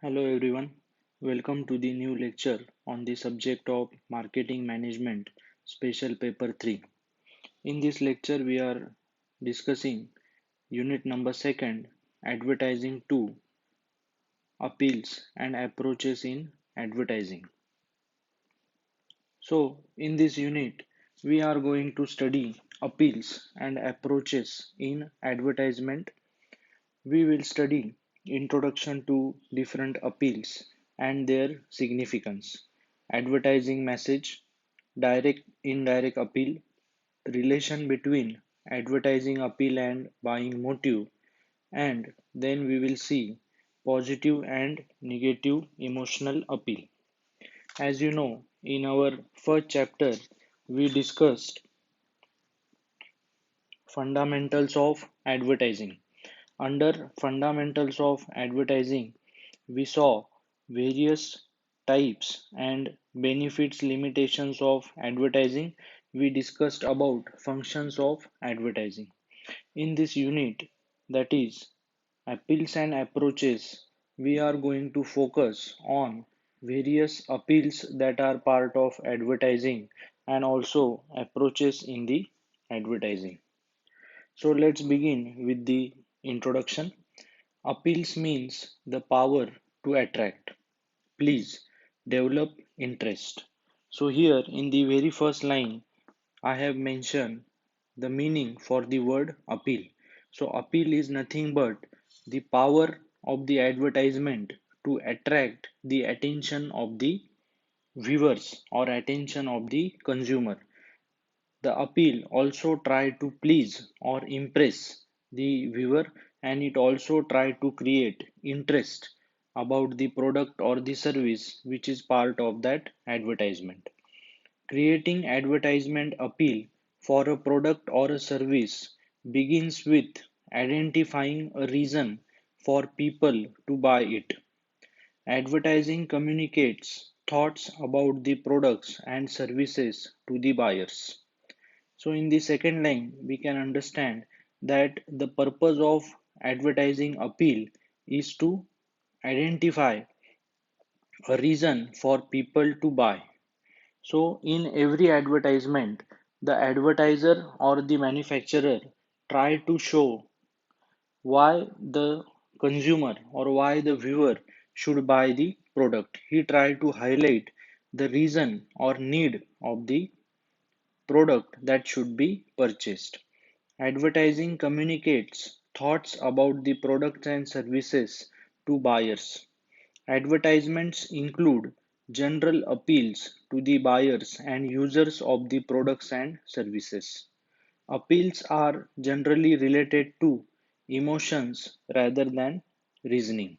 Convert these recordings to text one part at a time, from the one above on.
Hello everyone, welcome to the new lecture on the subject of marketing management, special paper 3. In this lecture we are discussing unit number 2, advertising 2, appeals and approaches in advertising. So in this unit we are going to study appeals and approaches in advertisement. We will study introduction to different appeals and their significance, advertising message, direct indirect appeal, relation between advertising appeal and buying motive, and then we will see positive and negative emotional appeal. As you know, in our first chapter, we discussed fundamentals of advertising. Under fundamentals of advertising, we saw various types and benefits limitations of advertising. We discussed about functions of advertising. In this unit, that is appeals and approaches, we are going to focus on various appeals that are part of advertising and also approaches in the advertising. So let's begin with the introduction. Appeals means the power to attract, please, develop interest. So here in the very first line, I have mentioned the meaning for the word appeal. So appeal is nothing but the power of the advertisement to attract the attention of the viewers or attention of the consumer. The appeal also try to please or impress the viewer, and it also try to create interest about the product or the service which is part of that advertisement. Creating advertisement appeal for a product or a service begins with identifying a reason for people to buy it. Advertising communicates thoughts about the products and services to the buyers. So in the second line, we can understand that the purpose of advertising appeal is to identify a reason for people to buy. So in every advertisement, the advertiser or the manufacturer try to show why the consumer or why the viewer should buy the product. He try to highlight the reason or need of the product that should be purchased. Advertising communicates thoughts about the products and services to buyers. Advertisements include general appeals to the buyers and users of the products and services. Appeals are generally related to emotions rather than reasoning.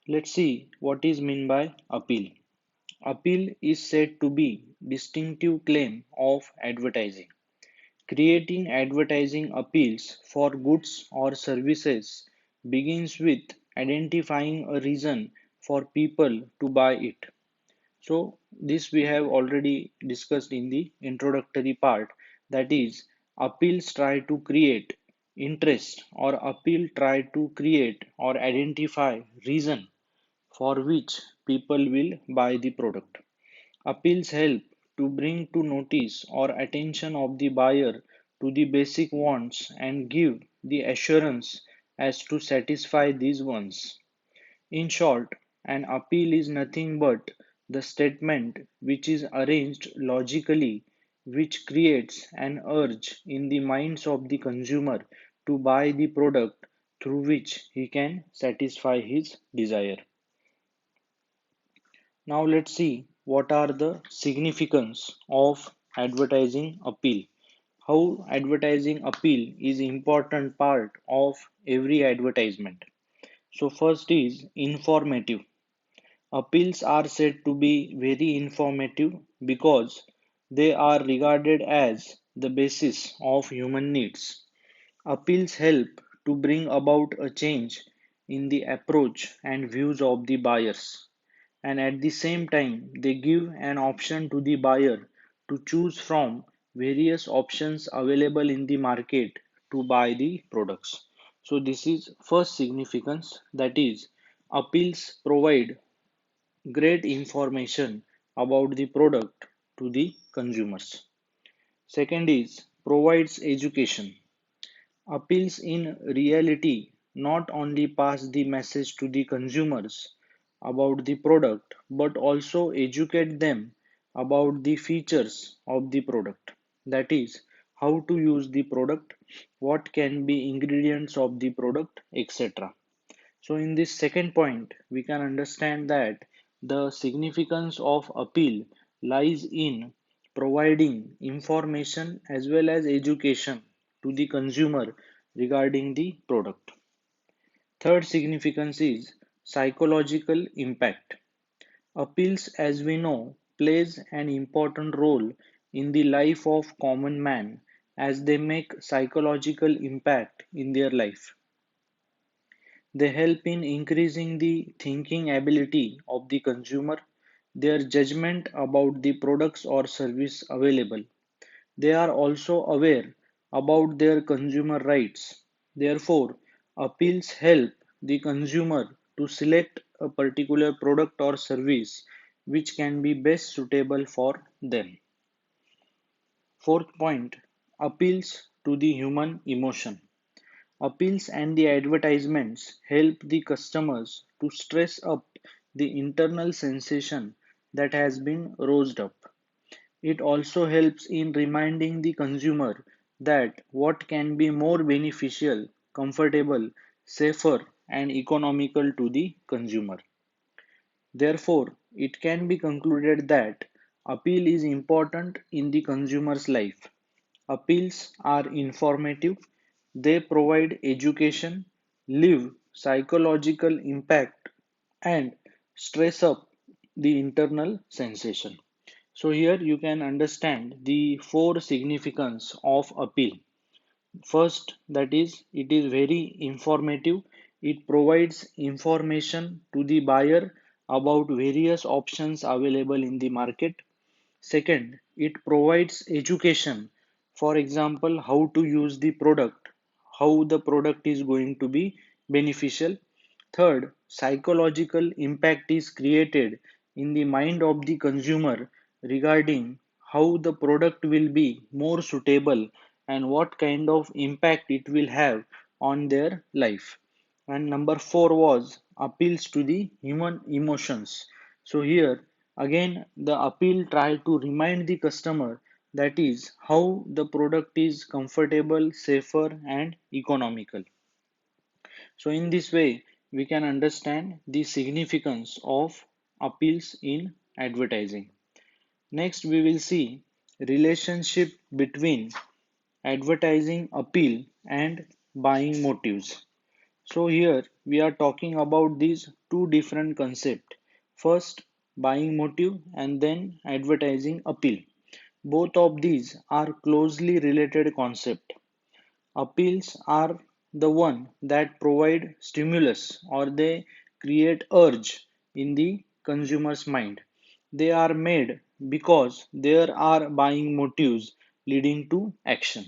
Let's see what is meant by appeal. Appeal is said to be distinctive claim of advertising. Creating advertising appeals for goods or services begins with identifying a reason for people to buy it. So, this we have already discussed in the introductory part. That is, appeals try to create interest or appeal try to create or identify reason for which people will buy the product. Appeals help to bring to notice or attention of the buyer to the basic wants and give the assurance as to satisfy these wants. In short, an appeal is nothing but the statement which is arranged logically, which creates an urge in the minds of the consumer to buy the product through which he can satisfy his desire. Now let's see what are the significance of advertising appeal. How advertising appeal is important part of every advertisement. So first is informative. Appeals are said to be very informative because they are regarded as the basis of human needs. Appeals help to bring about a change in the approach and views of the buyers, and at the same time they give an option to the buyer to choose from various options available in the market to buy the products. So this is first significance, that is appeals provide great information about the product to the consumers. Second is provides education. Appeals in reality not only pass the message to the consumers about the product but also educate them about the features of the product. That is, how to use the product, what can be ingredients of the product, etc. So, in this second point, we can understand that the significance of appeal lies in providing information as well as education to the consumer regarding the product. Third significance is psychological impact. Appeals, as we know, plays an important role in the life of common man as they make psychological impact in their life. They help in increasing the thinking ability of the consumer, their judgment about the products or service available. They are also aware about their consumer rights. Therefore, appeals help the consumer to select a particular product or service which can be best suitable for them. Fourth point, appeals to the human emotion. Appeals and the advertisements help the customers to stress up the internal sensation that has been roused up. It also helps in reminding the consumer that what can be more beneficial, comfortable, safer, and economical to the consumer. Therefore, it can be concluded that appeal is important in the consumer's life. Appeals are informative, they provide education, leave psychological impact, and stress up the internal sensation. So here you can understand the four significance of appeal. First, that is, it is very informative. It provides information to the buyer about various options available in the market. Second, it provides education. For example, how to use the product, how the product is going to be beneficial. Third, psychological impact is created in the mind of the consumer regarding how the product will be more suitable and what kind of impact it will have on their life. And number four was appeals to the human emotions. So here again the appeal try to remind the customer, that is how the product is comfortable, safer and economical. So in this way we can understand the significance of appeals in advertising. Next we will see relationship between advertising appeal and buying motives. So here we are talking about these two different concepts. First, buying motive and then advertising appeal. Both of these are closely related concepts. Appeals are the one that provide stimulus or they create urge in the consumer's mind. They are made because there are buying motives leading to action.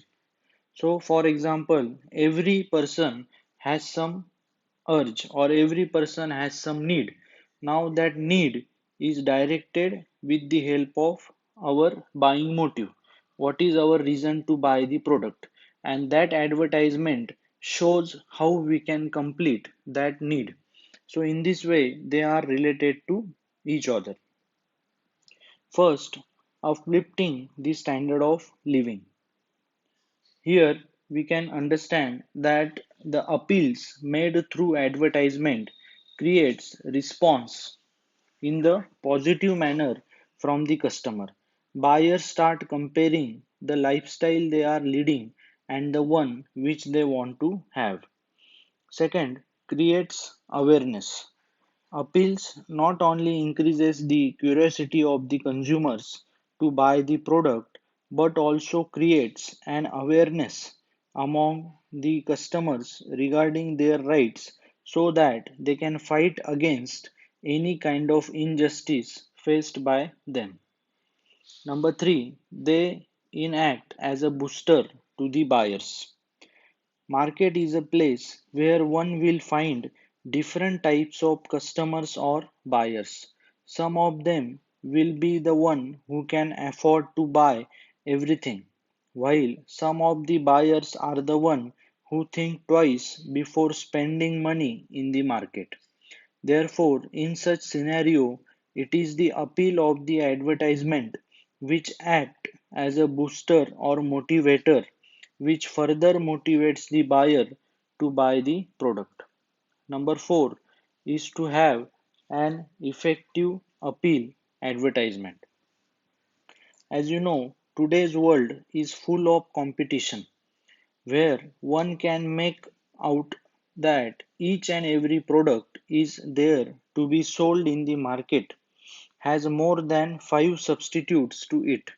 So, for example, every person has some urge or every person has some need. Now, that need is directed with the help of our buying motive. What is our reason to buy the product? And that advertisement shows how we can complete that need. So, in this way, they are related to each other. First, uplifting the standard of living. Here we can understand that the appeals made through advertisement creates response in the positive manner from the customer. Buyers start comparing the lifestyle they are leading and the one which they want to have. Second, creates awareness. Appeals not only increases the curiosity of the consumers to buy the product but also creates an awareness among the customers regarding their rights so that they can fight against any kind of injustice faced by them. Number 3, they enact as a booster to the buyers. Market is a place where one will find different types of customers or buyers. Some of them will be the one who can afford to buy everything, while some of the buyers are the one who think twice before spending money in the market. Therefore, in such scenario, it is the appeal of the advertisement which act as a booster or motivator which further motivates the buyer to buy the product. Number 4 is to have an effective appeal advertisement. As you know, today's world is full of competition where one can make out that each and every product is there to be sold in the market has more than 5 substitutes to it.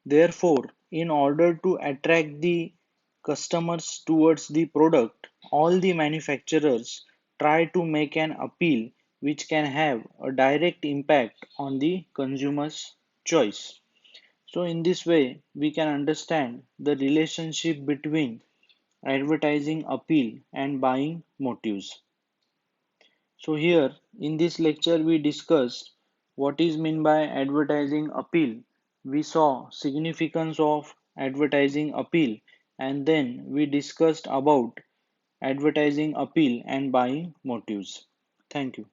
Therefore, in order to attract the customers towards the product, all the manufacturers try to make an appeal which can have a direct impact on the consumer's choice. So, in this way, we can understand the relationship between advertising appeal and buying motives. So here in this lecture we discussed what is meant by advertising appeal. We saw significance of advertising appeal and then we discussed about advertising appeal and buying motives. Thank you.